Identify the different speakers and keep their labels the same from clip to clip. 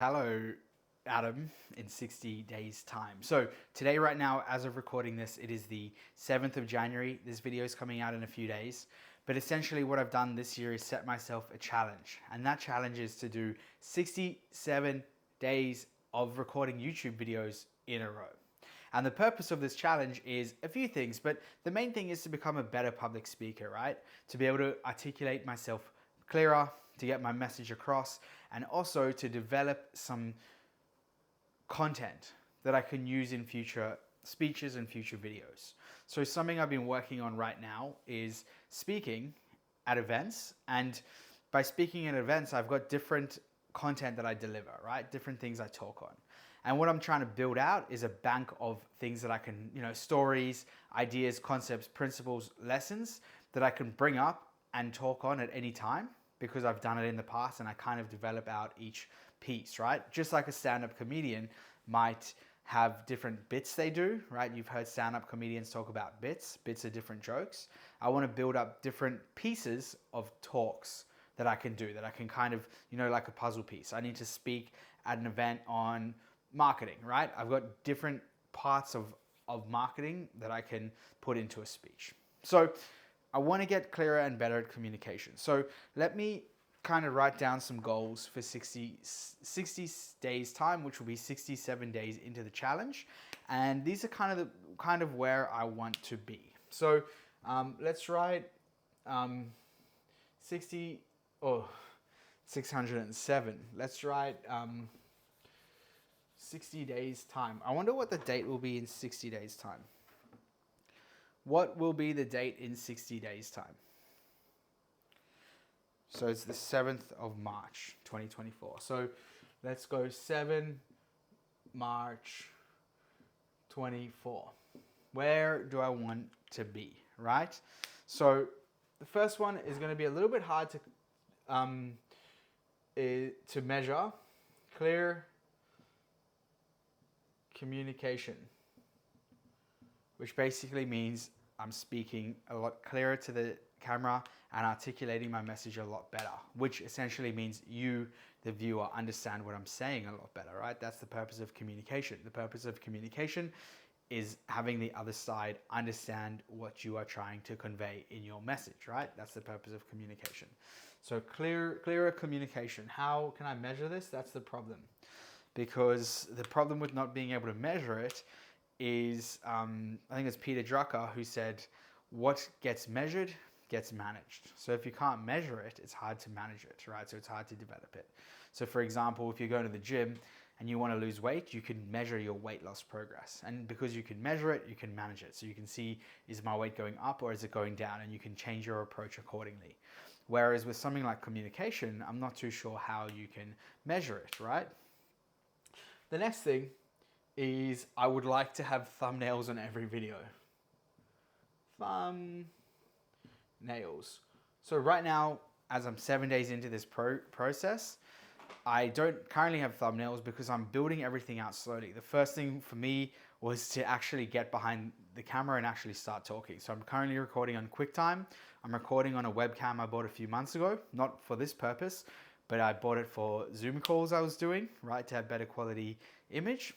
Speaker 1: Hello, Adam, in 60 days' time. So, today, right now, as of recording this, it is the 7th of January. This video is coming out in a few days. But essentially, what I've done this year is set myself a challenge. And that challenge is to do 67 days of recording YouTube videos in a row. And the purpose of this challenge is a few things, but the main thing is to become a better public speaker, right? To be able to articulate myself clearer, to get my message across, and also to develop some content that I can use in future speeches and future videos. So something I've been working on right now is speaking at events, and by speaking at events, I've got different content that I deliver, right? Different things I talk on. And what I'm trying to build out is a bank of things that I can, stories, ideas, concepts, principles, lessons that I can bring up and talk on at any time because I've done it in the past and I kind of develop out each piece, right? Just like a stand-up comedian might have different bits they do, right? You've heard stand-up comedians talk about bits. Bits are different jokes. I want to build up different pieces of talks that I can do, that I can kind of, like a puzzle piece. I need to speak at an event on marketing, right? I've got different parts of marketing that I can put into a speech. So I want to get clearer and better at communication. So let me kind of write down some goals for 60 days time, which will be 67 days into the challenge. And these are kind of where I want to be. So let's write 607. Let's write 60 days time. I wonder what the date will be in 60 days time. What will be the date in 60 days time? So it's the 7th of March, 2024. So let's go 7 March 24. Where do I want to be, right? So the first one is going to be a little bit hard to measure. Clear communication, which basically means I'm speaking a lot clearer to the camera and articulating my message a lot better, which essentially means you, the viewer, understand what I'm saying a lot better, right? That's the purpose of communication. The purpose of communication is having the other side understand what you are trying to convey in your message, right? That's the purpose of communication. So clearer communication. How can I measure this? That's the problem. Because the problem with not being able to measure it is, I think it's Peter Drucker who said, what gets measured gets managed. So if you can't measure it, it's hard to manage it, right? So it's hard to develop it. So for example, if you're going to the gym and you want to lose weight, you can measure your weight loss progress. And because you can measure it, you can manage it. So you can see, is my weight going up or is it going down? And you can change your approach accordingly. Whereas with something like communication, I'm not too sure how you can measure it, right? The next thing is I would like to have thumbnails on every video. Thumbnails. So right now, as I'm 7 days into this process, I don't currently have thumbnails because I'm building everything out slowly. The first thing for me was to actually get behind the camera and actually start talking. So I'm currently recording on QuickTime. I'm recording on a webcam I bought a few months ago, not for this purpose, but I bought it for Zoom calls I was doing, right, to have better quality image.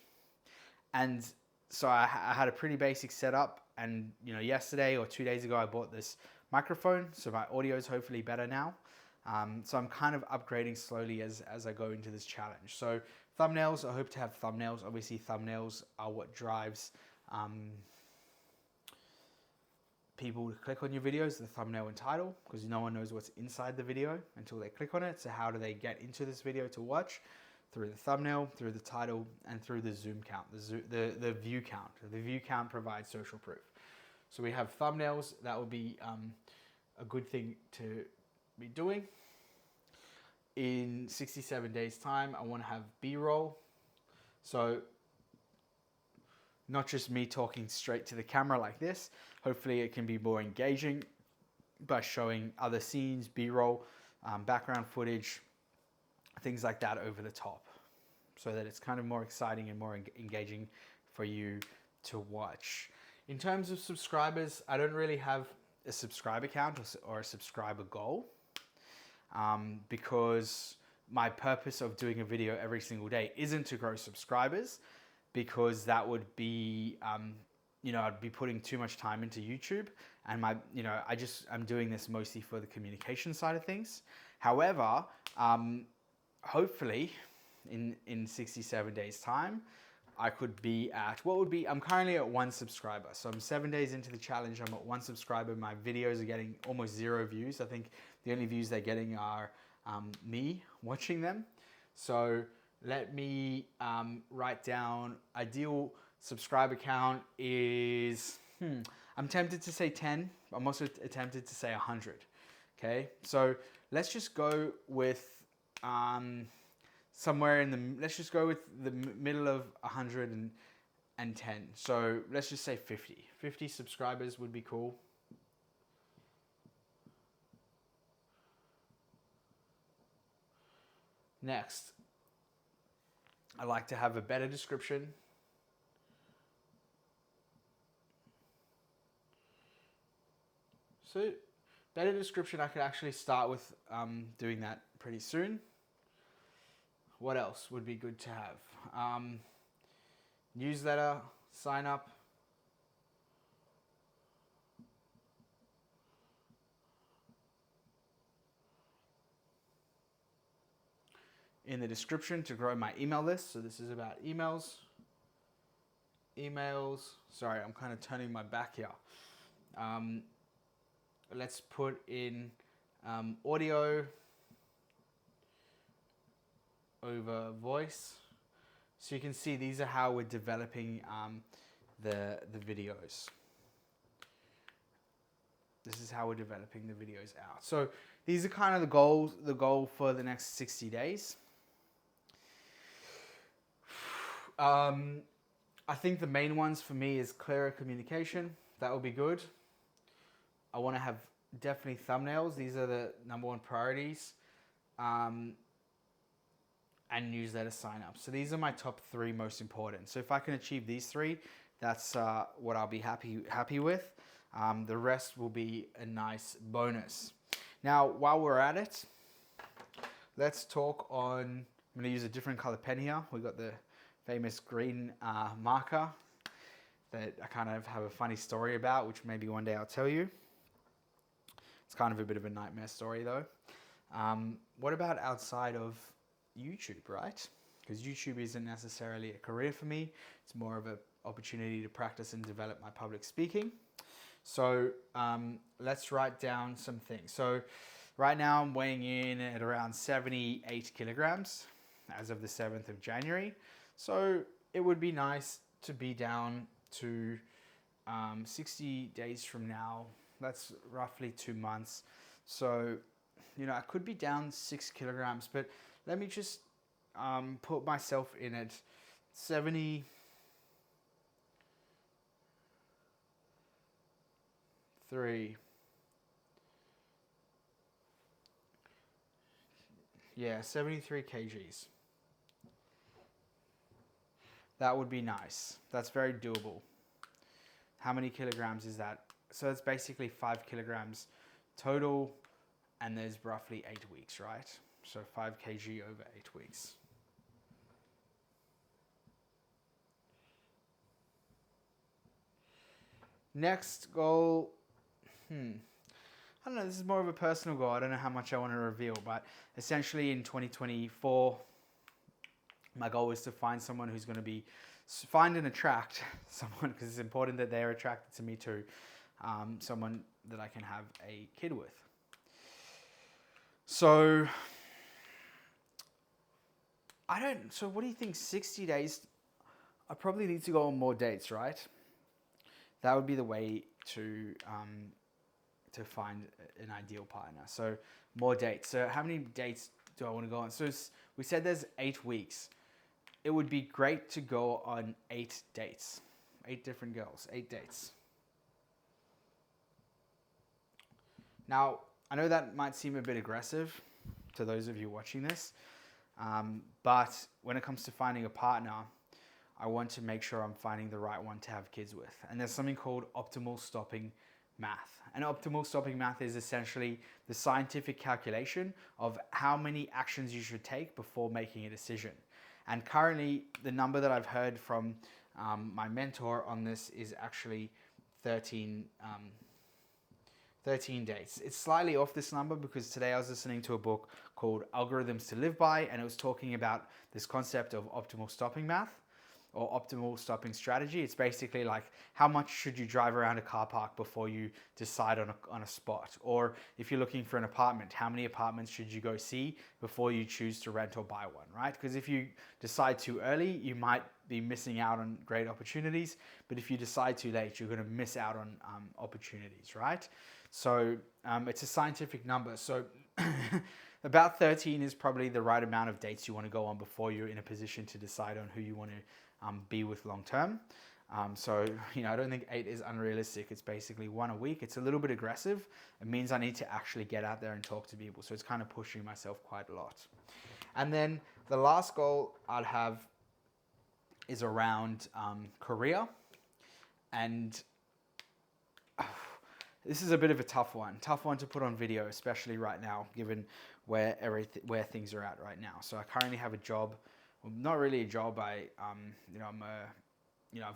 Speaker 1: And so I had a pretty basic setup, and yesterday or 2 days ago I bought this microphone, so my audio is hopefully better now. So I'm kind of upgrading slowly as I go into this challenge. So thumbnails, I hope to have thumbnails. Obviously thumbnails are what drives people to click on your videos, the thumbnail and title, because no one knows what's inside the video until they click on it. So how do they get into this video to watch? Through the thumbnail, through the title, and through the zoom count, the view count. The view count provides social proof. So we have thumbnails. That would be a good thing to be doing. In 67 days time, I want to have B-roll. So not just me talking straight to the camera like this. Hopefully it can be more engaging by showing other scenes, B-roll, background footage, things like that over the top, so that it's kind of more exciting and more engaging for you to watch. In terms of subscribers, I don't really have a subscriber count or a subscriber goal because my purpose of doing a video every single day isn't to grow subscribers, because that would be, I'd be putting too much time into YouTube, and I'm doing this mostly for the communication side of things. However, hopefully in 67 days time, I could be at I'm currently at 1 subscriber. So I'm 7 days into the challenge. I'm at 1 subscriber. My videos are getting almost 0 views. I think the only views they're getting are me watching them. So let me write down ideal subscriber count is, I'm tempted to say 10. I'm also tempted to say 100. Okay, so let's just go with let's just go with the middle of 110. So let's just say 50. 50 subscribers would be cool. Next, I like to have a better description. So better description, I could actually start with doing that pretty soon. What else would be good to have? Newsletter, sign up. In the description to grow my email list. So this is about emails. Sorry, I'm kind of turning my back here. Let's put in audio over voice. So you can see these are how we're developing the videos. This is how we're developing the videos out. So these are kind of the goal for the next 60 days. I think the main ones for me is clearer communication. That would be good. I want to have definitely thumbnails. These are the #1 priorities. And newsletter sign up. So these are my top 3 most important. So if I can achieve these 3, that's what I'll be happy with. The rest will be a nice bonus. Now, while we're at it, let's talk on, I'm going to use a different color pen here. We've got the famous green marker that I kind of have a funny story about, which maybe one day I'll tell you. It's kind of a bit of a nightmare story though. What about outside of YouTube, right? Because YouTube isn't necessarily a career for me. It's more of an opportunity to practice and develop my public speaking. So let's write down some things. So right now I'm weighing in at around 78 kilograms as of the 7th of January. So it would be nice to be down to 60 days from now. That's roughly 2 months. So, I could be down 6 kilograms, but let me just put myself in at 73. Yeah, 73 kgs. That would be nice. That's very doable. How many kilograms is that? So it's basically 5 kilograms total, and there's roughly 8 weeks, right? So 5 kg over 8 weeks. Next goal, I don't know, this is more of a personal goal. I don't know how much I want to reveal, but essentially in 2024, my goal is to find someone who's going to find and attract someone, because it's important that they're attracted to me too. Someone that I can have a kid with. So, so what do you think, 60 days? I probably need to go on more dates, right? That would be the way to find an ideal partner. So more dates. So how many dates do I want to go on? So we said there's 8 weeks. It would be great to go on 8 dates. 8 different girls, 8 dates. Now, I know that might seem a bit aggressive to those of you watching this, but when it comes to finding a partner, I want to make sure I'm finding the right one to have kids with. And there's something called optimal stopping math. And optimal stopping math is essentially the scientific calculation of how many actions you should take before making a decision. And currently, the number that I've heard from my mentor on this is actually 13 days. It's slightly off this number because today I was listening to a book called Algorithms to Live By, and it was talking about this concept of optimal stopping math or optimal stopping strategy. It's basically like how much should you drive around a car park before you decide on a spot? Or if you're looking for an apartment, how many apartments should you go see before you choose to rent or buy one, right? Because if you decide too early, you might be missing out on great opportunities. But if you decide too late, you're going to miss out on opportunities, right? So it's a scientific number. So about 13 is probably the right amount of dates you want to go on before you're in a position to decide on who you want to be with long term. So, I don't think 8 is unrealistic. It's basically 1 a week. It's a little bit aggressive. It means I need to actually get out there and talk to people. So it's kind of pushing myself quite a lot. And then the last goal I'd have is around career. And this is a bit of a tough one to put on video, especially right now, given where things are at right now. So I currently have a job. Well, not really a job. I've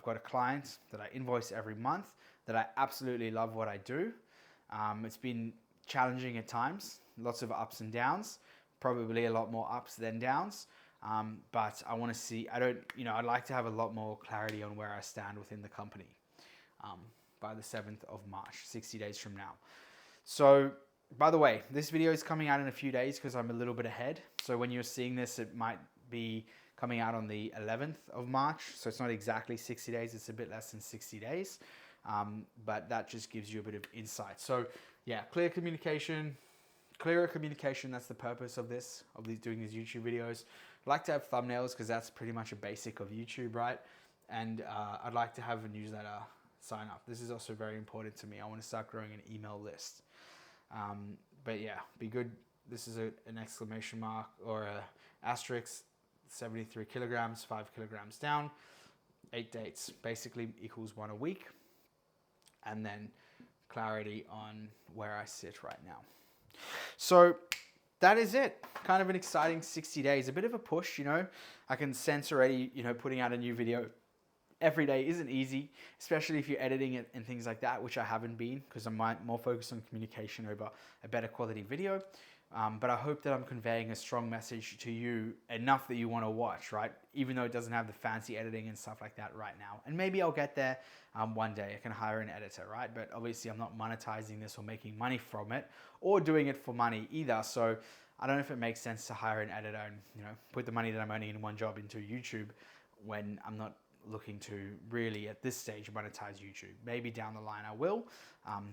Speaker 1: got a client that I invoice every month that I absolutely love what I do. It's been challenging at times, lots of ups and downs, probably a lot more ups than downs. But I want to see, I'd like to have a lot more clarity on where I stand within the company by the 7th of March, 60 days from now. So, by the way, this video is coming out in a few days because I'm a little bit ahead. So when you're seeing this, it might be coming out on the 11th of March. So it's not exactly 60 days. It's a bit less than 60 days. But that just gives you a bit of insight. So yeah, clearer communication. That's the purpose of doing these YouTube videos. I'd like to have thumbnails because that's pretty much a basic of YouTube, right? And I'd like to have a newsletter sign up. This is also very important to me. I want to start growing an email list. But yeah, be good. This is an exclamation mark or a asterisk, 73 kilograms, 5 kilograms down, 8 dates, basically equals 1 a week. And then clarity on where I sit right now. So that is it. Kind of an exciting 60 days, a bit of a push, I can sense already, putting out a new video every day isn't easy, especially if you're editing it and things like that, which I haven't been because I'm more focused on communication over a better quality video. But I hope that I'm conveying a strong message to you enough that you want to watch, right? Even though it doesn't have the fancy editing and stuff like that right now. And maybe I'll get there one day. I can hire an editor, right? But obviously I'm not monetizing this or making money from it or doing it for money either. So I don't know if it makes sense to hire an editor and, put the money that I'm earning in one job into YouTube when I'm not looking to really at this stage monetize YouTube. Maybe down the line I will.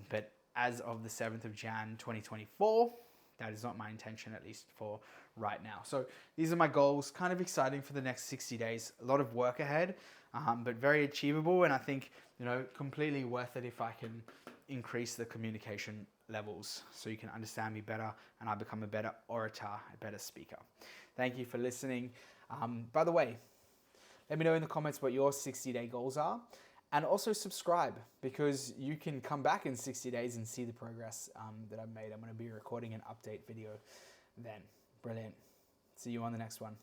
Speaker 1: But as of the 7th of Jan 2024, that is not my intention, at least for right now. So these are my goals, kind of exciting for the next 60 days. A lot of work ahead, but very achievable. And I think, completely worth it if I can increase the communication levels so you can understand me better and I become a better orator, a better speaker. Thank you for listening. By the way, let me know in the comments what your 60-day goals are. And also subscribe because you can come back in 60 days and see the progress that I've made. I'm going to be recording an update video then. Brilliant. See you on the next one.